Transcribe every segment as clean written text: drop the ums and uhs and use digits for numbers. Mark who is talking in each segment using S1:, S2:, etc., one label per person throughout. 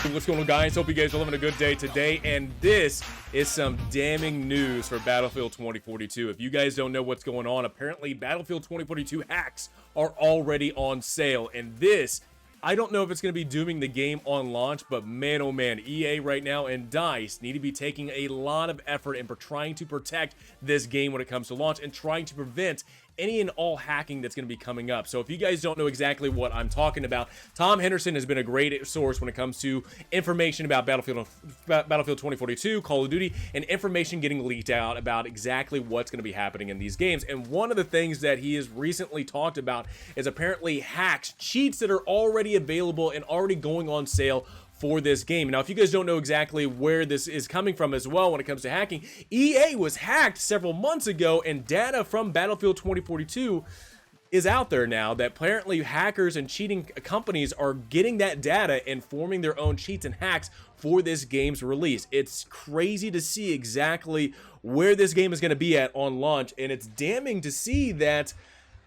S1: What's going on, guys? Hope you guys are having a good day today, and this is some damning news for Battlefield 2042. If you guys don't know what's going on, apparently Battlefield 2042 hacks are already on sale, and this, I don't know if it's going to be dooming the game on launch, but man oh man, EA right now and DICE need to be taking a lot of effort in trying to protect this game when it comes to launch and trying to prevent any and all hacking that's going to be coming up. So if you guys don't know exactly what I'm talking about, Tom Henderson has been a great source when it comes to information about Battlefield 2042, Call of Duty, and information getting leaked out about exactly what's going to be happening in these games. And one of the things that he has recently talked about is apparently hacks, cheats that are already available and already going on sale for this game. Now, if you guys don't know exactly where this is coming from as well when it comes to hacking, EA was hacked several months ago, and data from Battlefield 2042 is out there now that apparently hackers and cheating companies are getting that data and forming their own cheats and hacks for this game's release. It's crazy to see exactly where this game is going to be at on launch, and it's damning to see that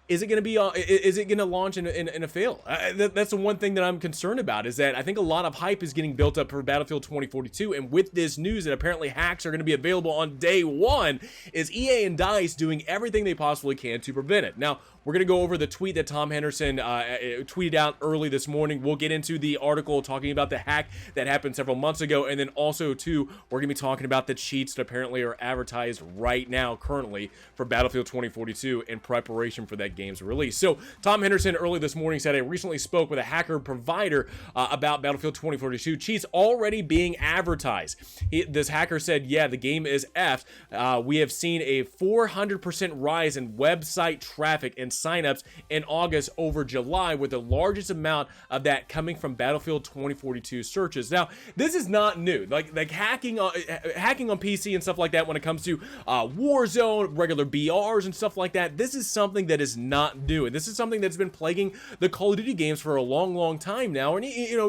S1: is it going to launch in a fail? That's the one thing that I'm concerned about, is that I think a lot of hype is getting built up for Battlefield 2042, and with this news that apparently hacks are going to be available on day one, is EA and DICE doing everything they possibly can to prevent it. Now, we're going to go over the tweet that Tom Henderson tweeted out early this morning. We'll get into the article talking about the hack that happened several months ago, and then also, too, we're going to be talking about the cheats that apparently are advertised right now, currently, for Battlefield 2042 in preparation for that game's release. So, Tom Henderson early this morning said, I recently spoke with a hacker provider about Battlefield 2042 cheats already being advertised. This hacker said, yeah, the game is effed. We have seen a 400% rise in website traffic and signups in August over July, with the largest amount of that coming from Battlefield 2042 searches. Now, this is not new. Like hacking on PC and stuff like that when it comes to Warzone, regular BRs and stuff like that. This is something that is not new, and this is something that's been plaguing the Call of Duty games for a long time now, and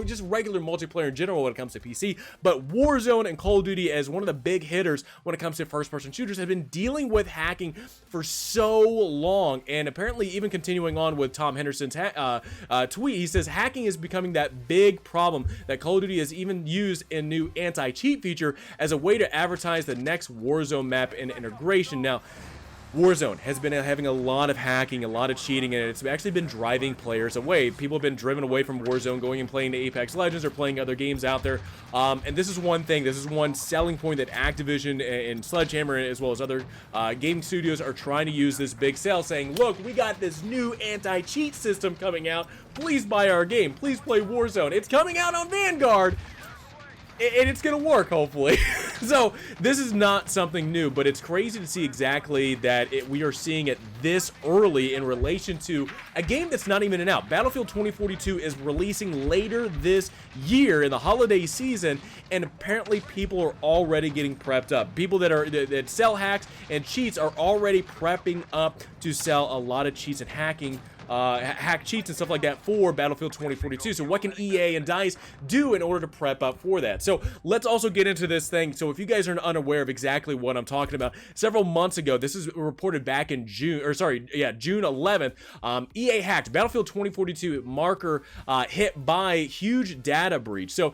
S1: just regular multiplayer in general when it comes to PC. But Warzone and Call of Duty, as one of the big hitters when it comes to first-person shooters, have been dealing with hacking for so long, and apparently even continuing on with Tom Henderson's tweet, he says hacking is becoming that big problem that Call of Duty has even used a new anti-cheat feature as a way to advertise the next Warzone map and integration. Now, Warzone has been having a lot of hacking, a lot of cheating, and it's actually been driving players away. People have been driven away from Warzone, going and playing the Apex Legends or playing other games out there. And this is one thing, this is one selling point that Activision and Sledgehammer, as well as other gaming studios, are trying to use this big sale, saying, look, we got this new anti-cheat system coming out. Please buy our game. Please play Warzone. It's coming out on Vanguard, and it's gonna work, hopefully. So this is not something new, but it's crazy to see exactly that we are seeing it this early in relation to a game that's not even out. Battlefield 2042 is releasing later this year in the holiday season, and apparently people are already getting prepped up. People that sell hacks and cheats are already prepping up to sell a lot of cheats and hack cheats and stuff like that for Battlefield 2042. So what can EA and DICE do in order to prep up for that? So let's also get into this thing. So if you guys are unaware of exactly what I'm talking about, several months ago, this is reported back in June 11th, EA hacked Battlefield 2042 marker hit by huge data breach. So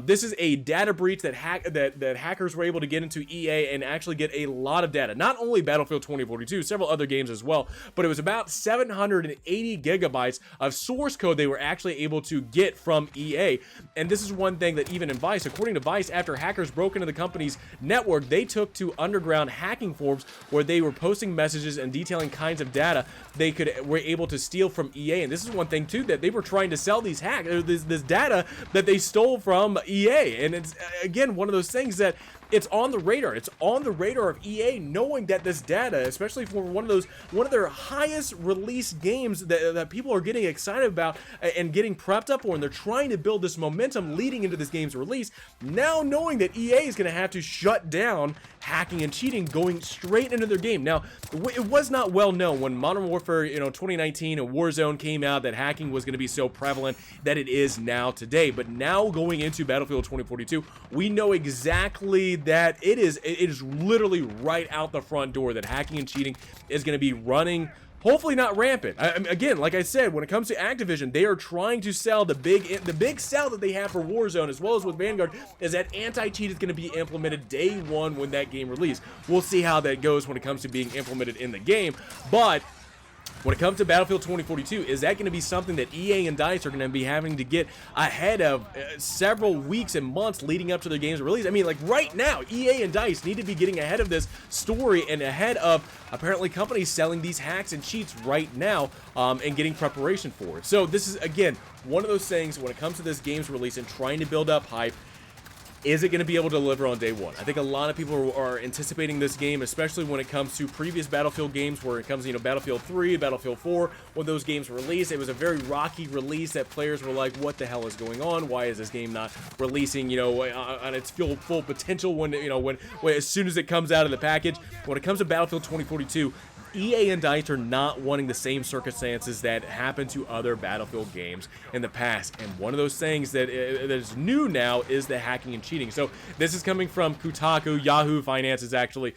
S1: this is a data breach that hackers were able to get into EA and actually get a lot of data. Not only Battlefield 2042, several other games as well, but it was about 780 gigabytes of source code they were actually able to get from EA. And this is one thing that even in Vice, according to Vice, after hackers broke into the company's network, they took to underground hacking forums where they were posting messages and detailing kinds of data they were able to steal from EA. And this is one thing too, that they were trying to sell these this data that they stole from EA. And it's again one of those things that it's on the radar. It's on the radar of EA, knowing that this data, especially for one of their highest release games that people are getting excited about and getting prepped up for, and they're trying to build this momentum leading into this game's release. Now knowing that EA is going to have to shut down hacking and cheating going straight into their game. Now, it was not well known when Modern Warfare 2019 and Warzone came out that hacking was going to be so prevalent that it is now today. But now going into Battlefield 2042, we know exactly that it is literally right out the front door that hacking and cheating is going to be running Hopefully not rampant. Again, like I said, when it comes to Activision, they are trying to sell the big sell that they have for Warzone as well as with Vanguard is that anti-cheat is going to be implemented day one when that game releases. We'll see how that goes when it comes to being implemented in the game, but when it comes to Battlefield 2042, is that going to be something that EA and DICE are going to be having to get ahead of several weeks and months leading up to their game's release? I mean, like right now, EA and DICE need to be getting ahead of this story and ahead of apparently companies selling these hacks and cheats right now and getting preparation for it. So this is, again, one of those things when it comes to this game's release and trying to build up hype. Is it going to be able to deliver on day one? I think a lot of people are anticipating this game, especially when it comes to previous Battlefield games, where it comes, you know, Battlefield 3, Battlefield 4, when those games were released. It was a very rocky release that players were like, what the hell is going on? Why is this game not releasing, you know, on its full potential when, you know, when as soon as it comes out of the package? When it comes to Battlefield 2042, EA and DICE are not wanting the same circumstances that happened to other Battlefield games in the past. And one of those things that is new now is the hacking and cheating. So this is coming from Kotaku. Yahoo Finance is actually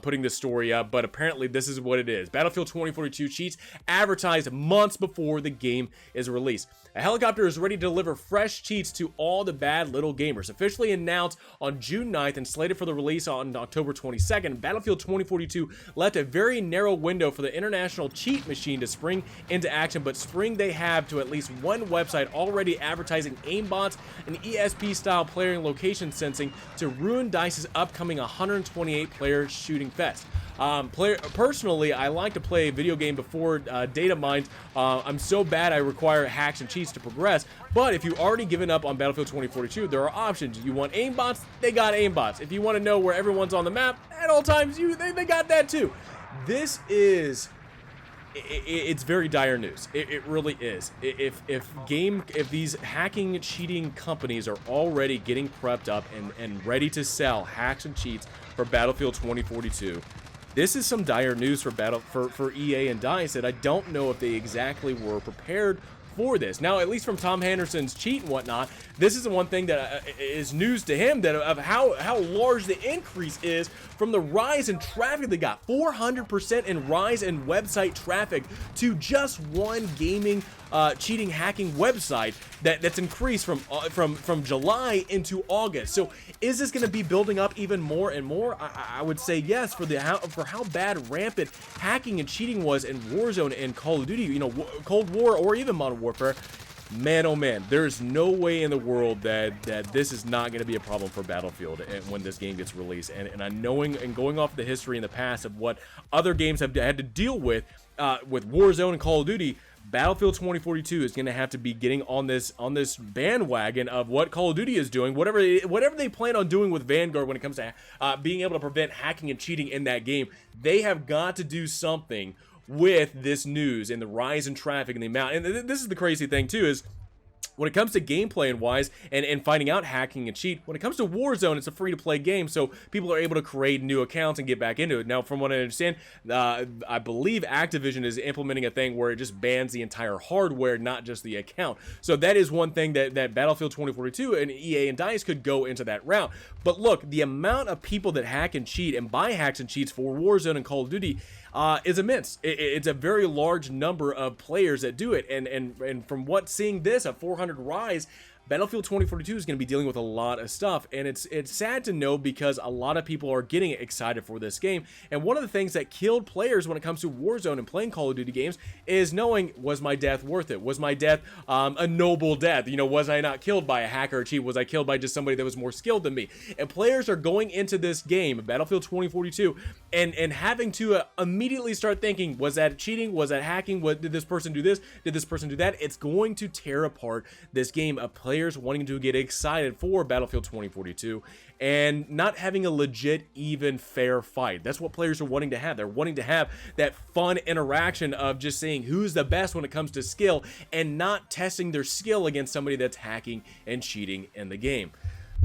S1: putting this story up, but apparently this is what it is. Battlefield 2042 cheats advertised months before the game is released. A helicopter is ready to deliver fresh cheats to all the bad little gamers. Officially announced on June 9th and slated for the release on October 22nd, Battlefield 2042 left a very narrow window for the international cheat machine to spring into action, but spring they have to at least one website already advertising aimbots and ESP-style player and location sensing to ruin DICE's upcoming 128-player shooting fest. Personally, I like to play a video game before data mines. I'm so bad I require hacks and cheats to progress, but if you've already given up on Battlefield 2042, there are options. You want aimbots? They got aimbots. If you want to know where everyone's on the map at all times, they got that too. This is... It's very dire news. It really is. If these hacking cheating companies are already getting prepped up and ready to sell hacks and cheats for Battlefield 2042, this is some dire news for EA and DICE that I don't know if they exactly were prepared for this. Now, at least from Tom Henderson's cheat and whatnot, this is the one thing that is news to him, that of how large the increase is from the rise in traffic they got. 400% in rise in website traffic to just one gaming cheating hacking website that's increased from July into August. So is this going to be building up even more and more? I would say yes, for how bad rampant hacking and cheating was in Warzone and Call of Duty, you know, Cold War or even Modern Warfare. Man, oh man, there's no way in the world that this is not going to be a problem for Battlefield when this game gets released. And I'm knowing and going off the history in the past of what other games have had to deal with Warzone and Call of Duty, Battlefield 2042 is going to have to be getting on this bandwagon of what Call of Duty is doing, whatever they plan on doing with Vanguard when it comes to being able to prevent hacking and cheating in that game. They have got to do something with this news and the rise in traffic and the amount. And this is the crazy thing too, is when it comes to gameplay and wise and finding out hacking and cheat, when it comes to Warzone, it's a free-to-play game, so people are able to create new accounts and get back into it. Now, from what I understand, I believe Activision is implementing a thing where it just bans the entire hardware, not just the account. So that is one thing that Battlefield 2042 and EA and DICE could go into that route. But look, the amount of people that hack and cheat and buy hacks and cheats for Warzone and Call of Duty is immense. It's a very large number of players that do it, and from what seeing this, a 400 rise, Battlefield 2042 is going to be dealing with a lot of stuff, and it's sad to know because a lot of people are getting excited for this game. And one of the things that killed players when it comes to Warzone and playing Call of Duty games is knowing, was my death worth it? Was my death a noble death? You know, was I not killed by a hacker or cheat? Was I killed by just somebody that was more skilled than me? And players are going into this game, Battlefield 2042, and having to immediately start thinking, was that cheating? Was that hacking? Did this person do this? Did this person do that? It's going to tear apart this game of players wanting to get excited for Battlefield 2042 and not having a legit, even, fair fight. That's what players are wanting to have. They're wanting to have that fun interaction of just saying who's the best when it comes to skill and not testing their skill against somebody that's hacking and cheating in the game.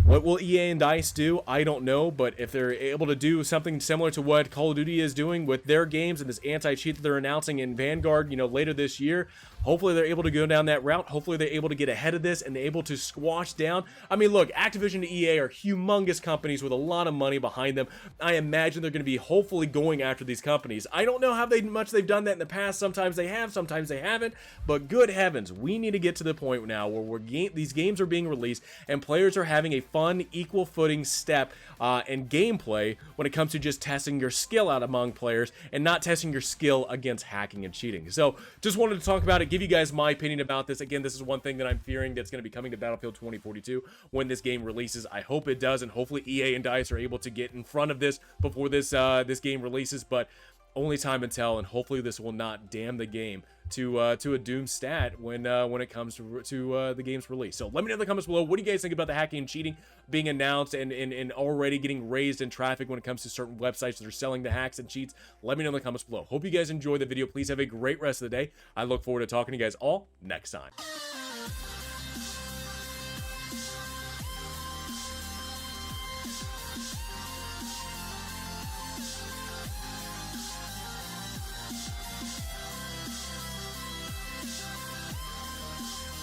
S1: What will EA and DICE do? I don't know, but if they're able to do something similar to what Call of Duty is doing with their games and this anti-cheat that they're announcing in Vanguard, later this year, hopefully they're able to go down that route. Hopefully they're able to get ahead of this and able to squash down. I mean, look, Activision and EA are humongous companies with a lot of money behind them. I imagine they're going to be hopefully going after these companies. I don't know how much they've done that in the past. Sometimes they have, sometimes they haven't. But good heavens, we need to get to the point now where these games are being released and players are having a fun, equal footing step and gameplay when it comes to just testing your skill out among players and not testing your skill against hacking and cheating. So just wanted to talk about it, give you guys my opinion about this. Again, this is one thing that I'm fearing that's going to be coming to Battlefield 2042 when this game releases. I hope it does, and hopefully EA and DICE are able to get in front of this before this game releases, but only time will tell, and hopefully this will not damn the game to a doom stat when it comes to the game's release. So let me know in the comments below, what do you guys think about the hacking and cheating being announced and already getting raised in traffic when it comes to certain websites that are selling the hacks and cheats? Let me know in the comments below. Hope you guys enjoyed the video. Please have a great rest of the day. I look forward to talking to you guys all next time.